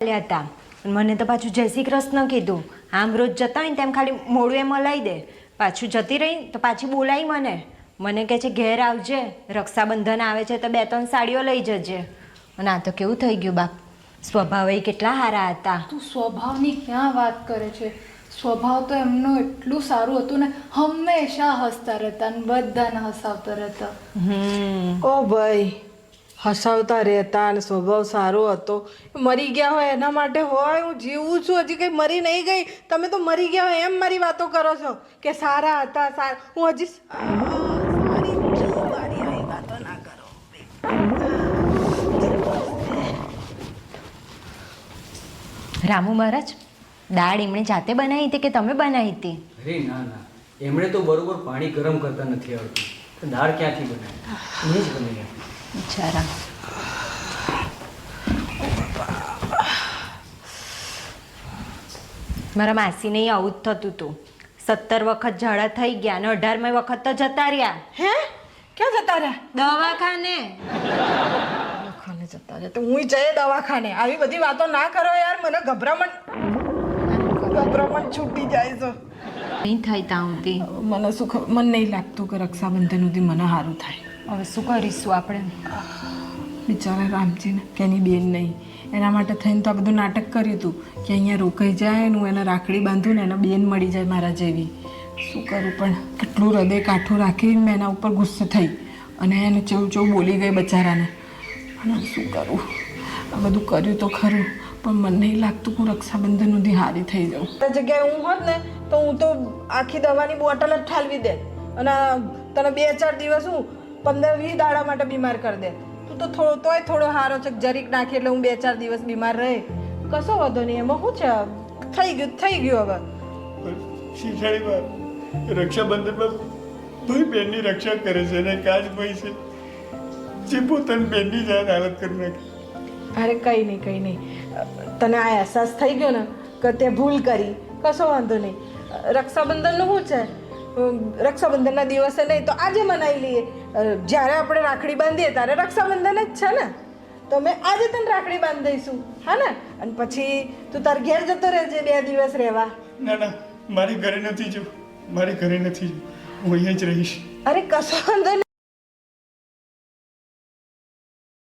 હતા મને તો પાછું જય શ્રી કૃષ્ણ કીધું. આમ રોજ જતા હોય ને તેમ ખાલી મોડું એમ હલાવી દે. પાછું જતી રહી તો પાછી બોલાવી મને કહે છે ઘેર આવજે, રક્ષાબંધન આવે છે તો 2-3 સાડીઓ લઈ જજે. અને આ તો કેવું થઈ ગયું બાપ, સ્વભાવ એ કેટલા સારા હતા. તું સ્વભાવની ક્યાં વાત કરે છે? સ્વભાવ તો એમનો એટલું સારું હતું ને, હંમેશા હસતા રહેતા ને બધાને હસાવતા રહેતા. ઓ ભાઈ, હસાવતા રહેતા અને સ્વભાવ સારો હતો. મરી ગયા હોય એના માટે હોય, હું જીવું છું, હજી કંઈ મરી નહીં ગઈ. તમે તો મરી ગયા હોય એમ મારી વાતો કરો છો કે સારા હતા. હું હજી સારી છું, મારી આવી વાતો ના કરો. રામુ મહારાજ, દાળ એમણે જાતે બનાવી હતી કે તમે બનાવી હતી? અરે ના ના, એમણે તો બરોબર પાણી ગરમ કરતા નથી આવડતું, તો દાળ ક્યાંથી બનાવી? એ જ બની બિચારા. મારા માસીને આવું જ થતું હતું. 17 વખત ઝાડા થઈ ગયા અને 18મી વખત તો જતા રહ્યા. હે? ક્યાં જતા રહ્યા? દવાખાને. દવાખાને જતા રહ્યા તો હું જઈએ દવાખાને. આવી બધી વાતો ના કરો યાર, મને ગભરામણ છૂટી જાય છે. નહીં થાય તાવથી. મને શું ખબર, મને નહીં લાગતું કે રક્ષાબંધન સુધી મને સારું થાય. હવે શું કરીશું આપણે? બિચારા રામજીને કે એની બેન નહીં, એના માટે થઈને તો આ બધું નાટક કર્યું હતું કે અહીંયા રોકાઈ જાય ને હું એને રાખડી બાંધું ને એને બેન મળી જાય મારા જેવી. શું કરું, પણ કેટલું હૃદય કાઠું રાખીને મેં એના ઉપર ગુસ્સે થઈ અને એને ચેવું બોલી ગઈ બચારાને. અને શું કરું, આ બધું કર્યું તો ખરું, પણ મને નહીં લાગતું હું રક્ષાબંધન સુધી હારી થઈ જાઉં. આ જગ્યાએ હું હોત ને તો હું તો આખી દવાની બોટલ જ ઠાલવી દે અને તને 2-4 દિવસ હું 15-20 દાડા માટે બીમાર કરી દે. તું તો થોડો હારો છે, જરીક નાખી એટલે હું 2-4 દિવસ બીમાર રહે. કશો વાંધો નહીં, એમાં શું છે, થઈ ગયું હવે. શીશાળીમાં રક્ષાબંધનમાં ભાઈ બહેનની રક્ષા કરે છે અને કાજ ભાઈ છે જે પોતાની બહેનની જાત હાલત કરી નાખે. અરે કંઈ નહીં, તને આ અહેસાસ થઈ ગયો ને કે તે ભૂલ કરી, કશો વાંધો નહીં. રક્ષાબંધનનું શું છે, રક્ષાબંધનના દિવસે નહીં તો આજે મનાવી લઈએ. જ્યારે આપણે રાખડી બાંધીએ ત્યારે રક્ષાબંધન જ છે ને, તો મેં આજે તને રાખડી બાંધી દઈશું, હા ને? અને પછી તું તાર ઘેર જતો રહેજે 2 દિવસ રહેવા. ના ના, મારી ઘરે નથી જવું, હું અહીંયા જ રહીશ. અરે કશો વાંધો નહીં.